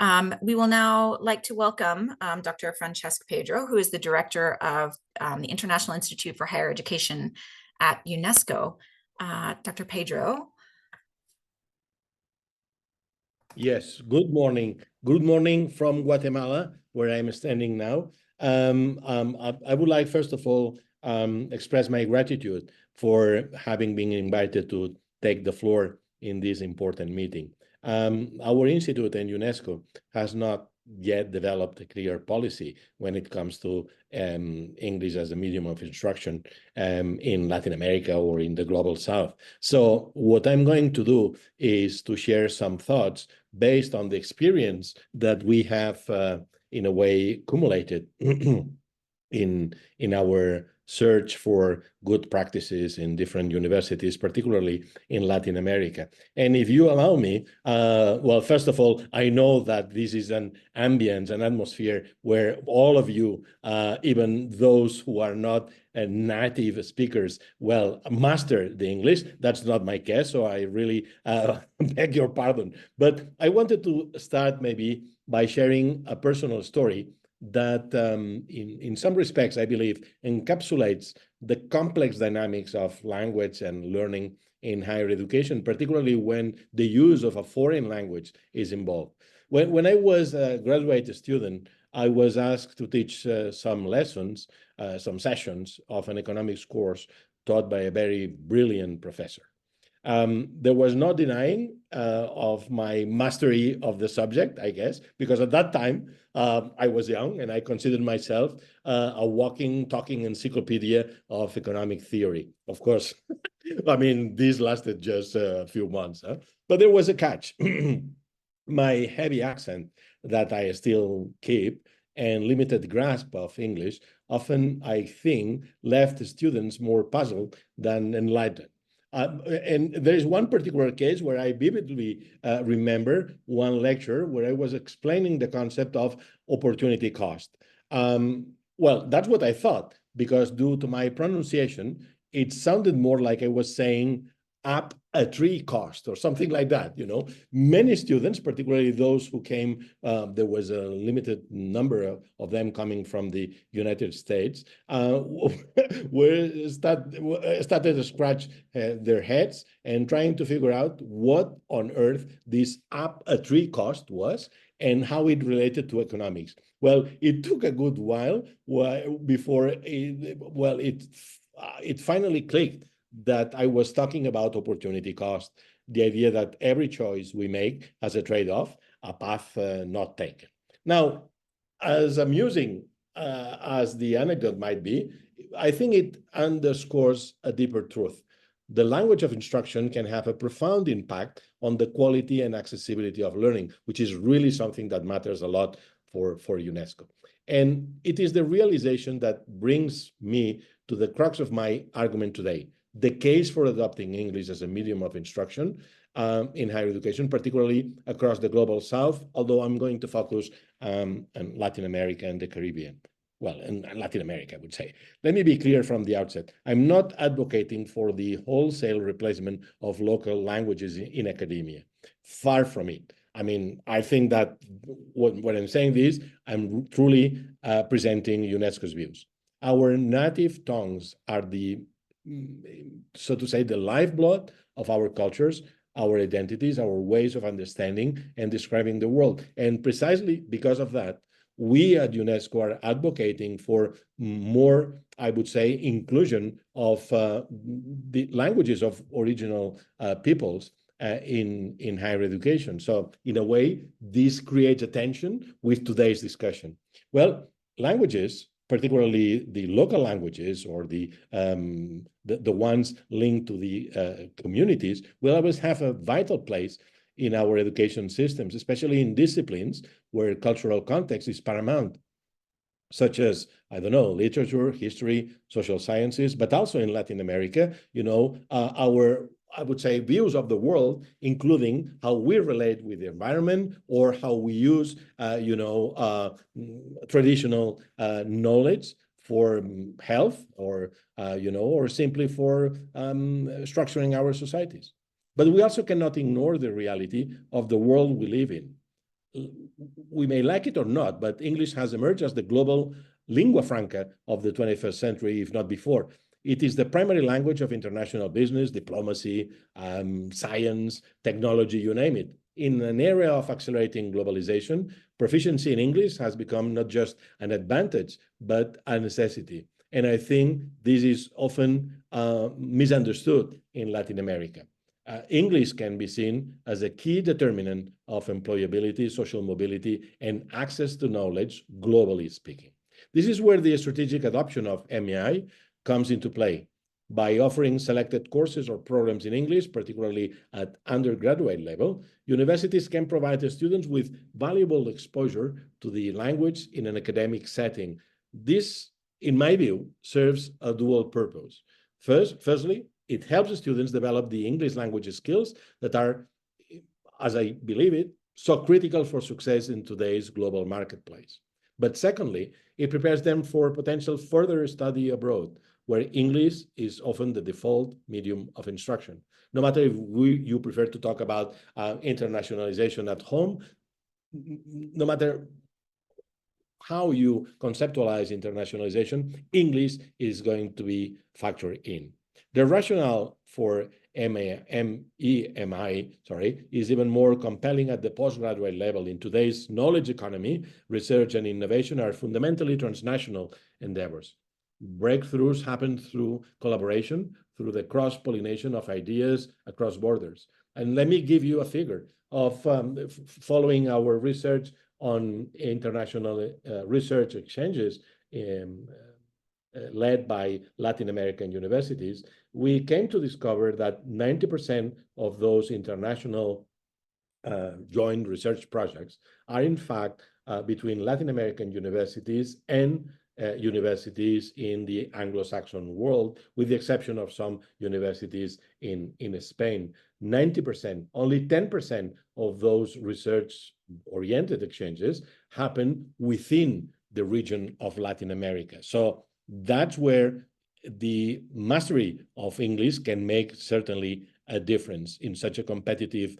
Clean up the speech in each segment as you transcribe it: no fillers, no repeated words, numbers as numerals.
We will now like to welcome Dr. Francesc Pedró, who is the director of the International Institute for Higher Education at UNESCO. Dr. Pedró. Yes, good morning. Good morning from Guatemala, where I'm standing now. I would like, first of all, express my gratitude for having been invited to take the floor in this important meeting. Our institute and UNESCO has not yet developed a clear policy when it comes to English as a medium of instruction in Latin America or in the global South. So what I'm going to do is to share some thoughts based on the experience that we have, in a way, accumulated in our search for good practices in different universities, particularly in Latin America. And if you allow me, well, first of all, I know that this is an ambience, an atmosphere where all of you, even those who are not native speakers, well, master the English. That's not my case, so I really beg your pardon. But I wanted to start maybe by sharing a personal story that in some respects, I believe, encapsulates the complex dynamics of language and learning in higher education, particularly when the use of a foreign language is involved. When I was a graduate student, I was asked to teach some lessons, some sessions of an economics course taught by a very brilliant professor. There was no denying of my mastery of the subject, I guess, because at that time I was young and I considered myself a walking, talking encyclopedia of economic theory. Of course, I mean, this lasted just a few months, but there was a catch. My heavy accent that I still keep and limited grasp of English often, I think, left students more puzzled than enlightened. And there is one particular case where I vividly remember one lecture where I was explaining the concept of opportunity cost. Well, that's what I thought, because due to my pronunciation, it sounded more like I was saying up a tree cost or something like that. Many students, particularly those who came, there was a limited number of them coming from the United States, started to scratch their heads and trying to figure out what on earth this up a tree cost was and how it related to economics. Well, it took a good while before it finally clicked that I was talking about opportunity cost, the idea that every choice we make has a trade-off, a path not taken. Now, as amusing as the anecdote might be, I think it underscores a deeper truth. The language of instruction can have a profound impact on the quality and accessibility of learning, which is really something that matters a lot for UNESCO. And it is the realization that brings me to the crux of my argument today. The case for adopting English as a medium of instruction in higher education, particularly across the global South, although I'm going to focus on Latin America and the Caribbean. Well, in Latin America, I would say. Let me be clear from the outset. I'm not advocating for the wholesale replacement of local languages in academia. Far from it. I mean, I think that when I'm saying this, I'm truly presenting UNESCO's views. Our native tongues are so to say, the lifeblood of our cultures, our identities, our ways of understanding and describing the world. And precisely because of that, we at UNESCO are advocating for more, I would say, inclusion of the languages of original peoples in higher education. So in a way, this creates a tension with today's discussion. Well, languages, particularly the local languages or the ones linked to the communities, will always have a vital place in our education systems, especially in disciplines where cultural context is paramount, such as, I don't know, literature, history, social sciences, but also in Latin America, our, I would say, views of the world, including how we relate with the environment or how we use, traditional knowledge for health or, or simply for structuring our societies. But we also cannot ignore the reality of the world we live in. we may like it or not, but English has emerged as the global lingua franca of the 21st century, if not before. It is the primary language of international business, diplomacy, science, technology, you name it. In an era of accelerating globalization, proficiency in English has become not just an advantage, but a necessity. And I think this is often misunderstood in Latin America. English can be seen as a key determinant of employability, social mobility, and access to knowledge, globally speaking. This is where the strategic adoption of EMI comes into play. By offering selected courses or programs in English, particularly at undergraduate level, universities can provide the students with valuable exposure to the language in an academic setting. This, in my view, serves a dual purpose. Firstly, it helps the students develop the English language skills that are, as I believe it, so critical for success in today's global marketplace. But secondly, it prepares them for potential further study abroad, where English is often the default medium of instruction. No matter if you prefer to talk about internationalization at home, no matter how you conceptualize internationalization, English is going to be factored in. The rationale for EMI is even more compelling at the postgraduate level. In today's knowledge economy, research and innovation are fundamentally transnational endeavors. Breakthroughs happen through collaboration, through the cross-pollination of ideas across borders. And let me give you a figure of following our research on international research exchanges led by Latin American universities. We came to discover that 90% of those international joint research projects are in fact between Latin American universities and universities in the Anglo-Saxon world, with the exception of some universities in Spain. 90%, only 10% of those research-oriented exchanges happen within the region of Latin America. So that's where the mastery of English can make certainly a difference in such a competitive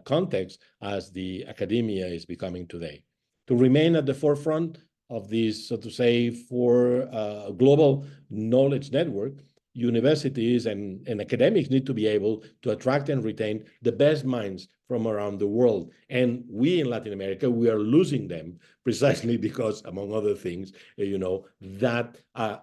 context as the academia is becoming today. To remain at the forefront of this, so to say, for a global knowledge network, universities and academics need to be able to attract and retain the best minds from around the world. And we in Latin America, we are losing them precisely because, among other things, that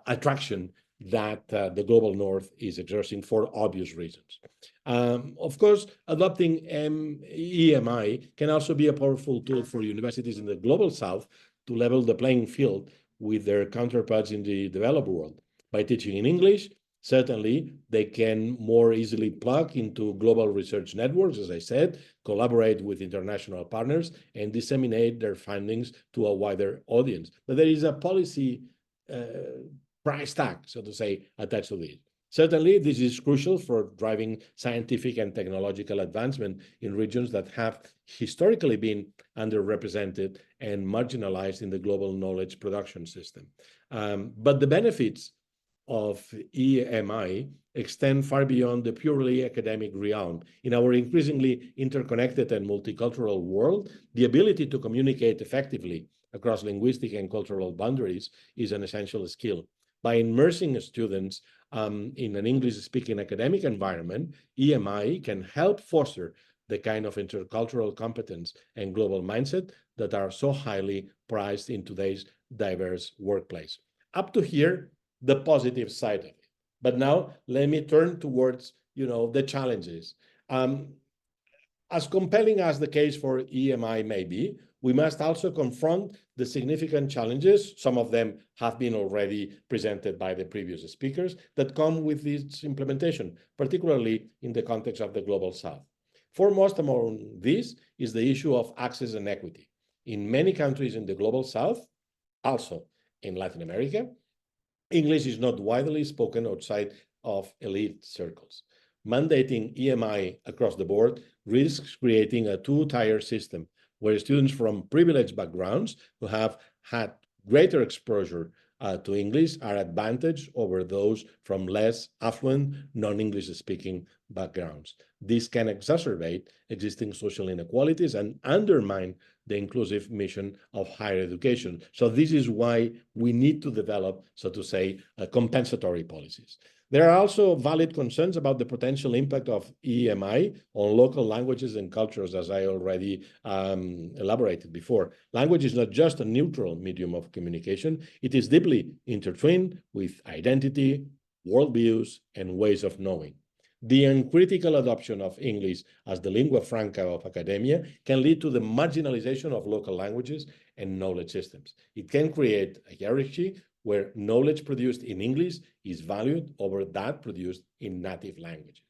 attraction that the global north is exerting for obvious reasons. Of course, adopting EMI can also be a powerful tool for universities in the global south to level the playing field with their counterparts in the developed world. By teaching in English, certainly they can more easily plug into global research networks, as I said, collaborate with international partners, and disseminate their findings to a wider audience. But there is a policy price tag, so to say, attached to this. Certainly, this is crucial for driving scientific and technological advancement in regions that have historically been underrepresented and marginalized in the global knowledge production system. But the benefits of EMI extend far beyond the purely academic realm. In our increasingly interconnected and multicultural world, the ability to communicate effectively across linguistic and cultural boundaries is an essential skill. By immersing students in an English-speaking academic environment, EMI can help foster the kind of intercultural competence and global mindset that are so highly prized in today's diverse workplace. Up to here, the positive side of it. But now let me turn towards, the challenges. As compelling as the case for EMI may be, we must also confront the significant challenges, some of them have been already presented by the previous speakers, that come with this implementation, particularly in the context of the Global South. Foremost among these is the issue of access and equity. In many countries in the Global South, also in Latin America, English is not widely spoken outside of elite circles. Mandating EMI across the board risks creating a two-tier system where students from privileged backgrounds who have had greater exposure to English are advantaged over those from less affluent, non-English speaking backgrounds. This can exacerbate existing social inequalities and undermine the inclusive mission of higher education. So this is why we need to develop, so to say, compensatory policies. There are also valid concerns about the potential impact of EMI on local languages and cultures, as I already elaborated before. Language is not just a neutral medium of communication. It is deeply intertwined with identity, worldviews, and ways of knowing. The uncritical adoption of English as the lingua franca of academia can lead to the marginalization of local languages and knowledge systems. It can create a hierarchy where knowledge produced in English is valued over that produced in native languages.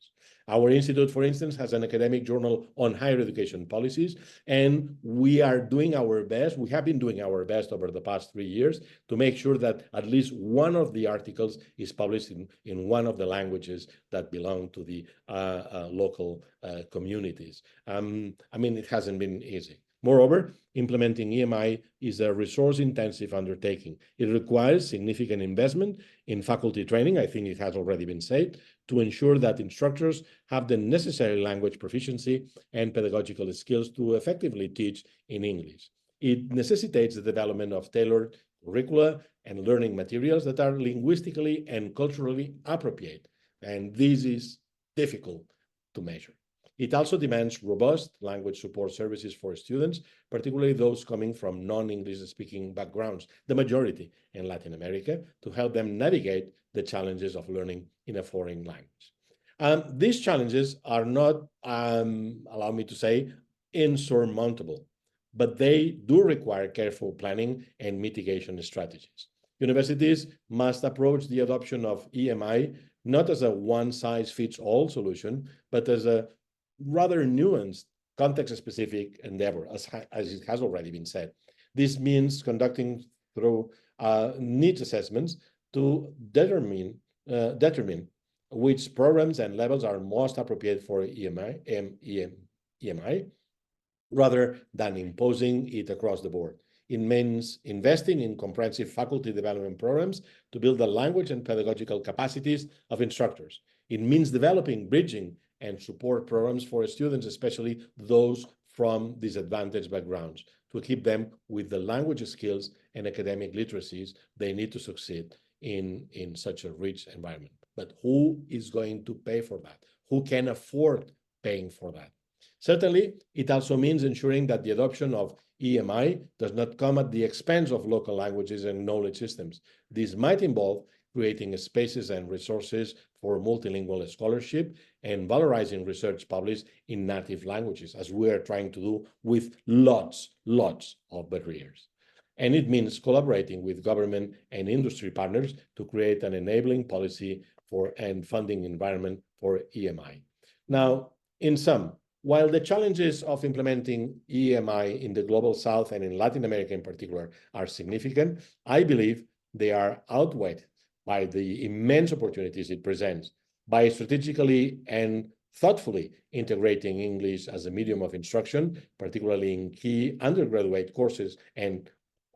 Our institute, for instance, has an academic journal on higher education policies, and we are doing our best. We have been doing our best over the past 3 years to make sure that at least one of the articles is published in one of the languages that belong to the local communities. I mean, it hasn't been easy. Moreover, implementing EMI is a resource-intensive undertaking. It requires significant investment in faculty training, I think it has already been said, to ensure that instructors have the necessary language proficiency and pedagogical skills to effectively teach in English. It necessitates the development of tailored curricula and learning materials that are linguistically and culturally appropriate, and this is difficult to measure. It also demands robust language support services for students, particularly those coming from non-English speaking backgrounds, the majority in Latin America, to help them navigate the challenges of learning in a foreign language. These challenges are not, allow me to say, insurmountable, but they do require careful planning and mitigation strategies. Universities must approach the adoption of EMI not as a one-size-fits-all solution, but as a rather nuanced, context-specific endeavor, as it has already been said. This means conducting through needs assessments to determine which programs and levels are most appropriate for EMI, rather than imposing it across the board. It means investing in comprehensive faculty development programs to build the language and pedagogical capacities of instructors. It means developing bridging and support programs for students, especially those from disadvantaged backgrounds, to equip them with the language skills and academic literacies they need to succeed in such a rich environment. But who is going to pay for that? Who can afford paying for that? Certainly, it also means ensuring that the adoption of EMI does not come at the expense of local languages and knowledge systems. This might involve creating spaces and resources for multilingual scholarship and valorizing research published in native languages, as we are trying to do with lots of barriers. And it means collaborating with government and industry partners to create an enabling policy and funding environment for EMI. Now, in sum, while the challenges of implementing EMI in the Global South and in Latin America in particular are significant, I believe they are outweighed by the immense opportunities it presents. By strategically and thoughtfully integrating English as a medium of instruction, particularly in key undergraduate courses and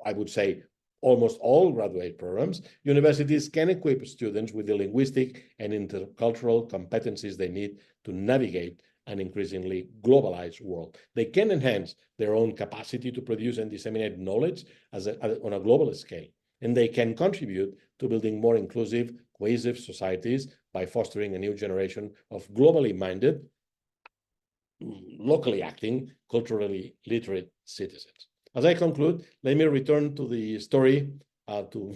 I would say almost all graduate programs, universities can equip students with the linguistic and intercultural competencies they need to navigate an increasingly globalized world. They can enhance their own capacity to produce and disseminate knowledge on a global scale, and they can contribute to building more inclusive, cohesive societies by fostering a new generation of globally minded, locally acting, culturally literate citizens. As I conclude, let me return to the story, to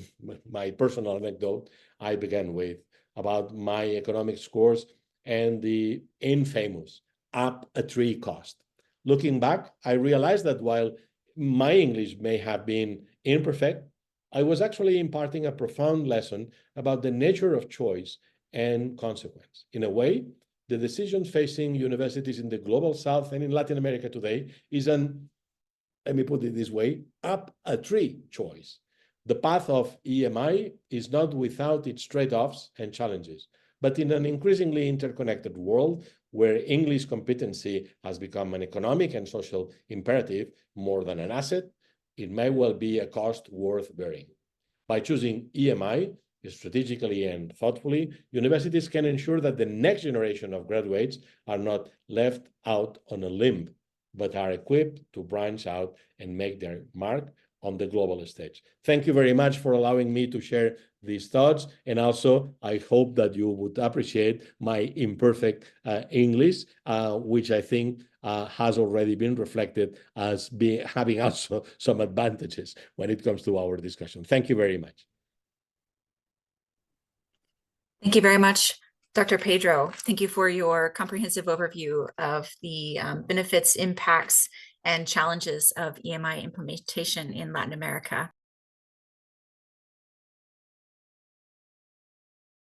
my personal anecdote I began with about my economics course and the infamous up a tree cost. Looking back, I realized that while my English may have been imperfect, I was actually imparting a profound lesson about the nature of choice and consequence. In a way, the decisions facing universities in the Global South and in Latin America today is an, let me put it this way, up a tree choice. The path of EMI is not without its trade-offs and challenges, but in an increasingly interconnected world where English competency has become an economic and social imperative more than an asset, it may well be a cost worth bearing. By choosing EMI strategically and thoughtfully, universities can ensure that the next generation of graduates are not left out on a limb, but are equipped to branch out and make their mark on the global stage. Thank you very much for allowing me to share these thoughts. And also, I hope that you would appreciate my imperfect English, which I think has already been reflected as having also some advantages when it comes to our discussion. Thank you very much. Thank you very much, Dr. Pedró. Thank you for your comprehensive overview of the benefits, impacts, and challenges of EMI implementation in Latin America.